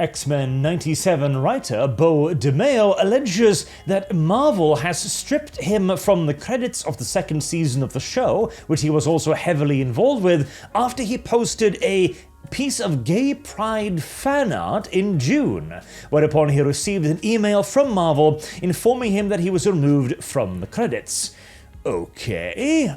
X-Men 97 writer Beau DeMayo alleges that Marvel has stripped him from the credits of the second season of the show, which he was also heavily involved with, after he posted a piece of gay pride fan art in June, whereupon he received an email from Marvel informing him that he was removed from the credits. Okay,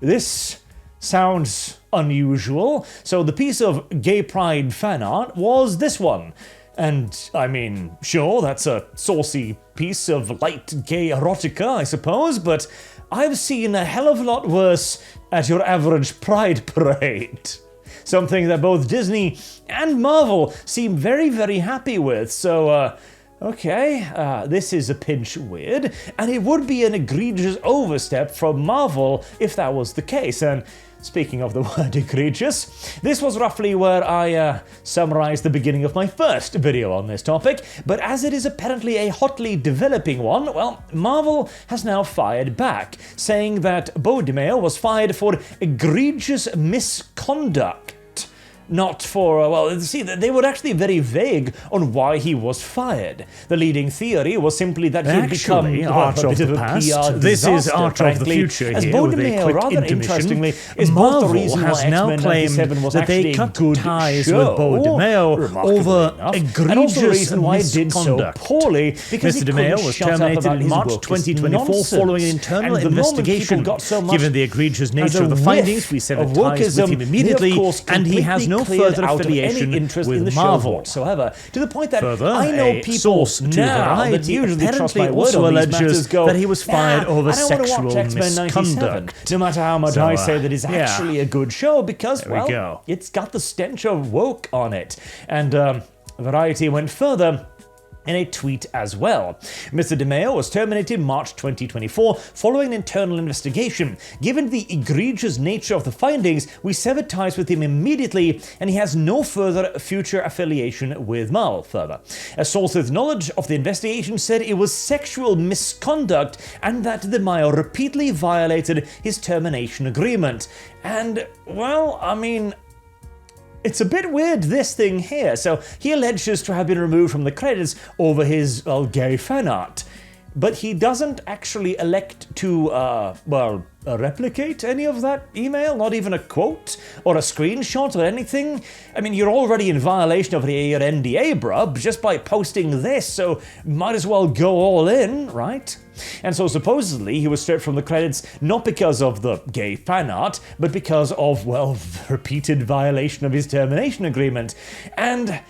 this sounds unusual. So the piece of gay pride fan art was this one. And, I mean, sure, that's a saucy piece of light gay erotica, I suppose, but I've seen a hell of a lot worse at your average pride parade. Something that both Disney and Marvel seem very, very happy with, so, okay, this is a pinch weird, and it would be an egregious overstep from Marvel if that was the case, and speaking of the word egregious, this was roughly where I summarized the beginning of my first video on this topic, but as it is apparently a hotly developing one, well, Marvel has now fired back, saying that Beau DeMayo was fired for egregious misconduct. Not for, well, see, they were actually very vague on why he was fired. The leading theory was simply that he'd become Arch a of bit the of a past. PR This disaster, is Arch of the future as here, Beau with a DeMayo, quick rather intermission. interestingly, is both Marvel the reason has why now X-Men claimed 97 was that they actually a cut good ties show, with Beau DeMayo remarkably over enough, egregious and also the reason why it did so misconduct. poorly, because Mr. he DeMayo couldn't was shut up terminated about in his March wokeist 2024 nonsense. following an internal And the moment investigation. people got so much Given the egregious as nature a of the whiff findings, we severed of ties with wokeism, him immediately, he, of course, and he has no completely further cleared out of any affiliation interest in the with show Marvel. whatsoever, to the point that Further, I know a people source to now that Variety usually trust apparently my word also on these alleges matters go, that he was fired over I don't want to sexual watch X-Men 97, misconduct. no matter how much So, I say that it's yeah. actually a good show, because, There we well, go. it's got the stench of woke on it. And Variety went further in a tweet as well. Mr. DeMayo was terminated in March 2024 following an internal investigation. Given the egregious nature of the findings, we severed ties with him immediately, and he has no further future affiliation with Marvel. Further, a source with knowledge of the investigation said it was sexual misconduct and that DeMayo repeatedly violated his termination agreement. And, well, I mean, it's a bit weird, this thing here. So he alleges to have been removed from the credits over his, well, gay fan art. But he doesn't actually elect to, replicate any of that email, not even a quote or a screenshot or anything. I mean, you're already in violation of your NDA, bruh, just by posting this, so might as well go all in, right? And so supposedly he was stripped from the credits not because of the gay fan art, but because of, well, the repeated violation of his termination agreement. And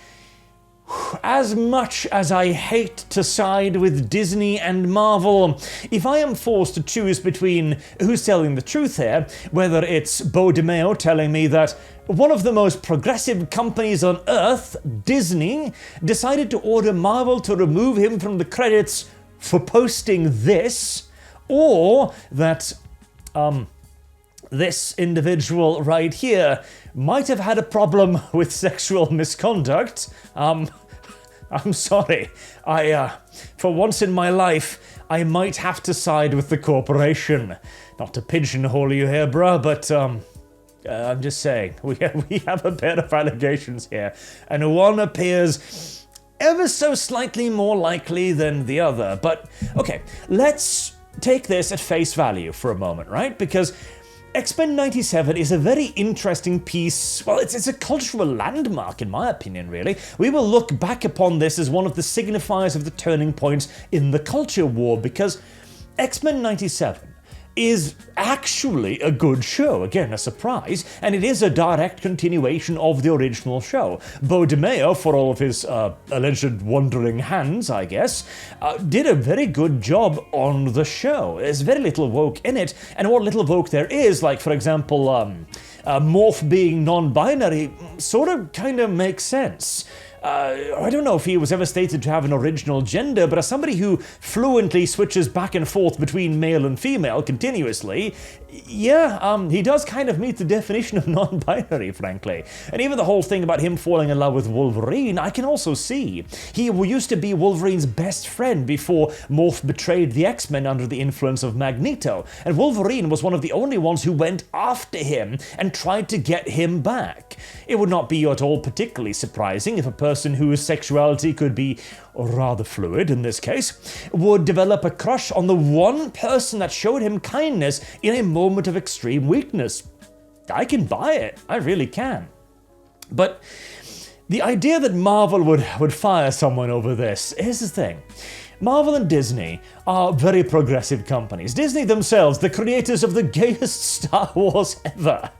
as much as I hate to side with Disney and Marvel, if I am forced to choose between who's telling the truth here, whether it's Beau DeMayo telling me that one of the most progressive companies on Earth, Disney, decided to order Marvel to remove him from the credits for posting this, or that, this individual right here might have had a problem with sexual misconduct, I'm sorry. For once in my life, I might have to side with the corporation. Not to pigeonhole you here, bruh, but, I'm just saying, we have a pair of allegations here, and one appears ever so slightly more likely than the other. But, okay, let's take this at face value for a moment, right? Because X-Men 97 is a very interesting piece. Well, it's a cultural landmark, in my opinion, really. We will look back upon this as one of the signifiers of the turning points in the culture war, because X-Men 97 is actually a good show. Again, a surprise, and it is a direct continuation of the original show. Beau DeMayo, for all of his alleged wandering hands, I guess, did a very good job on the show. There's very little woke in it, and what little woke there is, like, for example, Morph being non-binary, sort of kind of makes sense. I don't know if he was ever stated to have an original gender, but as somebody who fluently switches back and forth between male and female continuously, Yeah, he does kind of meet the definition of non-binary, frankly. And even the whole thing about him falling in love with Wolverine, I can also see. He used to be Wolverine's best friend before Morph betrayed the X-Men under the influence of Magneto. And Wolverine was one of the only ones who went after him and tried to get him back. It would not be at all particularly surprising if a person whose sexuality could be rather fluid in this case, would develop a crush on the one person that showed him kindness in a moment of extreme weakness. I can buy it. I really can. But the idea that Marvel would fire someone over this, here's the thing. Marvel and Disney are very progressive companies. Disney themselves, the creators of the gayest Star Wars ever.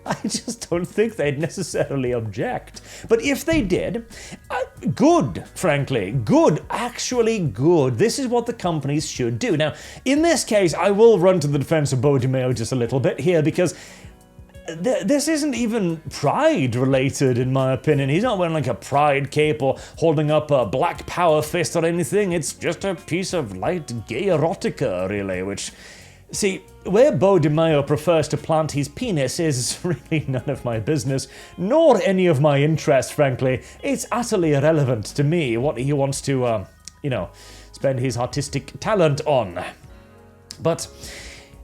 I just don't think they'd necessarily object. But if they did, good, frankly. Good, actually good. This is what the companies should do. Now, in this case, I will run to the defense of Beau DeMayo just a little bit here, because this isn't even pride related, in my opinion. He's not wearing like a pride cape or holding up a black power fist or anything. It's just a piece of light gay erotica, really, which... See, where Beau DeMayo prefers to plant his penis is really none of my business, nor any of my interest, frankly. It's utterly irrelevant to me what he wants to, spend his artistic talent on. But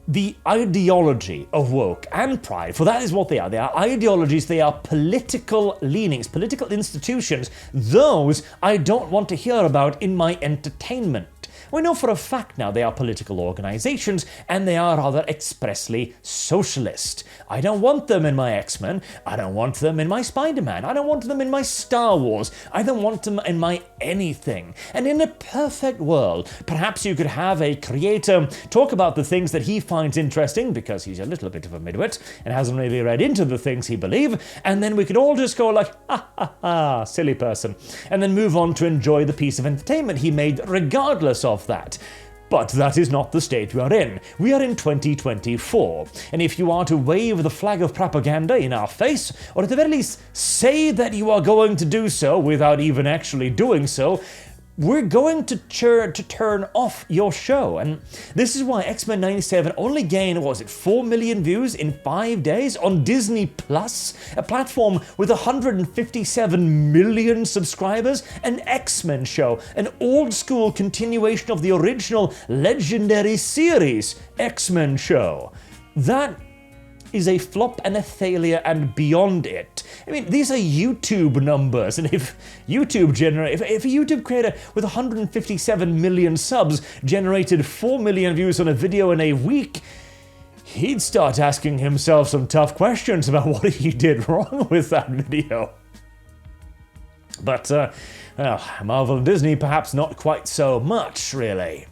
the ideology of woke and pride, for that is what they are. They are ideologies, they are political leanings, political institutions. Those I don't want to hear about in my entertainment. We know for a fact now they are political organizations, and they are rather expressly socialist. I don't want them in my X-Men. I don't want them in my Spider-Man. I don't want them in my Star Wars. I don't want them in my anything. And in a perfect world, perhaps you could have a creator talk about the things that he finds interesting, because he's a little bit of a midwit and hasn't really read into the things he believes, and then we could all just go like, ha ha ha, silly person, and then move on to enjoy the piece of entertainment he made regardless of that. But that is not the state we are in. We are in 2024, and if you are to wave the flag of propaganda in our face, or at the very least say that you are going to do so without even actually doing so, we're going to turn off your show. And this is why X-Men 97 only gained, 4 million views in 5 days on Disney Plus, a platform with 157 million subscribers, an X-Men show, an old-school continuation of the original legendary series X-Men show. That is a flop and a failure and beyond it. I mean, these are YouTube numbers, and if a YouTube creator with 157 million subs generated 4 million views on a video in a week, he'd start asking himself some tough questions about what he did wrong with that video. But, Marvel and Disney perhaps not quite so much, really.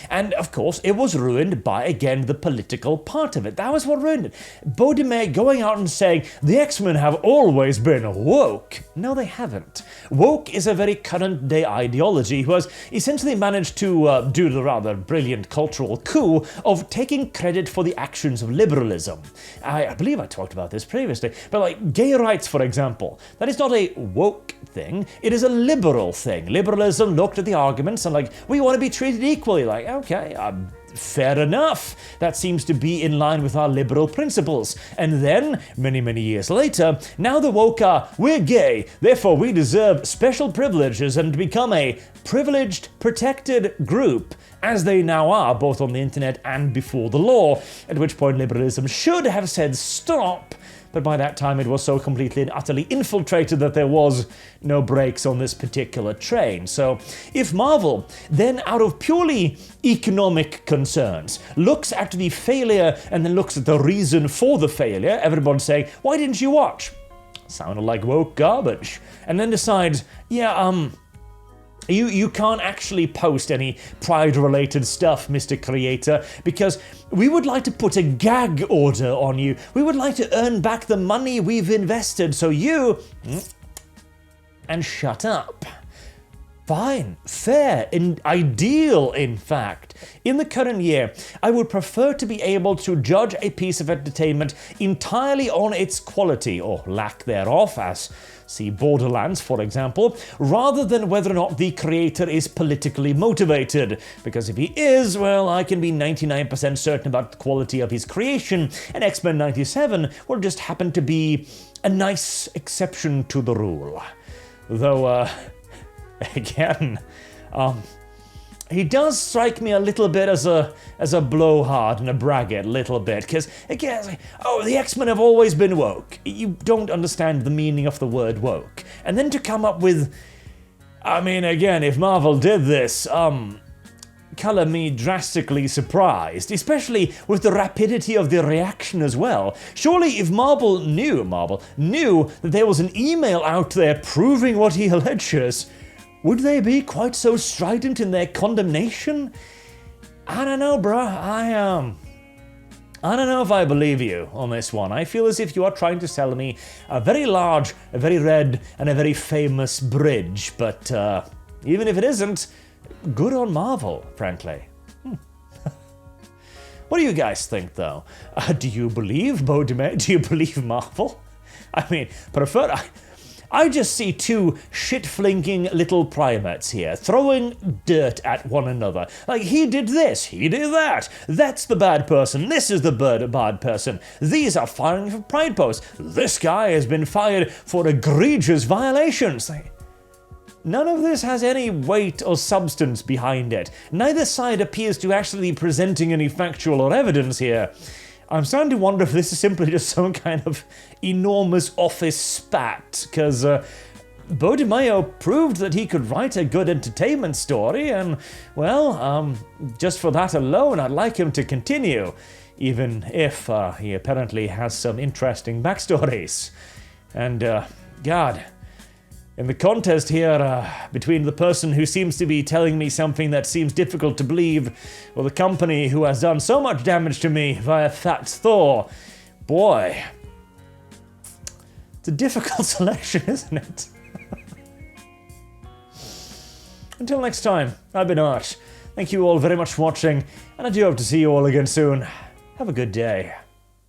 And, of course, it was ruined by, again, the political part of it. That was what ruined it. Beau DeMayo going out and saying, the X-Men have always been woke. No, they haven't. Woke is a very current-day ideology who has essentially managed to do the rather brilliant cultural coup of taking credit for the actions of liberalism. I believe I talked about this previously, but like gay rights, for example, that is not a woke thing, it is a liberal thing. Liberalism looked at the arguments and like, we want to be treated equally. Like, okay, fair enough. That seems to be in line with our liberal principles. And then, many, many years later, now the woke are, we're gay, therefore we deserve special privileges and become a privileged, protected group, as they now are, both on the internet and before the law, at which point liberalism should have said stop, but by that time it was so completely and utterly infiltrated that there was no brakes on this particular train. So if Marvel, then out of purely economic concerns, looks at the failure and then looks at the reason for the failure, everyone's saying, why didn't you watch? Sounded like woke garbage. And then decides, You can't actually post any pride-related stuff, Mr. Creator, because we would like to put a gag order on you. We would like to earn back the money we've invested, so you... and shut up. Fine, fair, and ideal, in fact. In the current year, I would prefer to be able to judge a piece of entertainment entirely on its quality, or lack thereof, as see Borderlands, for example, rather than whether or not the creator is politically motivated. Because if he is, well, I can be 99% certain about the quality of his creation, and X-Men 97 will just happen to be a nice exception to the rule. Though, again, he does strike me a little bit as a blowhard and a braggart, a little bit, because, again, it's like, oh, the X-Men have always been woke. You don't understand the meaning of the word woke. And then to come up with, I mean, again, if Marvel did this, color me drastically surprised, especially with the rapidity of the reaction as well. Surely if Marvel knew that there was an email out there proving what he alleges, would they be quite so strident in their condemnation? I don't know, bruh. I don't know if I believe you on this one. I feel as if you are trying to sell me a very large, a very red, and a very famous bridge, but even if it isn't, good on Marvel, frankly. What do you guys think, though? Do you believe Beau DeMayo? Do you believe Marvel? I mean, I just see two shit-flinking little primates here, throwing dirt at one another. Like, he did this, he did that. That's the bad person, this is the bad person. These are firing for pride posts. This guy has been fired for egregious violations. Like, none of this has any weight or substance behind it. Neither side appears to actually be presenting any factual or evidence here. I'm starting to wonder if this is simply just some kind of enormous office spat, because Beau DeMayo proved that he could write a good entertainment story, and, well, just for that alone, I'd like him to continue, even if he apparently has some interesting backstories. And, God, in the contest here between the person who seems to be telling me something that seems difficult to believe, or the company who has done so much damage to me via Fat Thor, boy, it's a difficult selection, isn't it? Until next time, I've been Arch. Thank you all very much for watching, and I do hope to see you all again soon. Have a good day.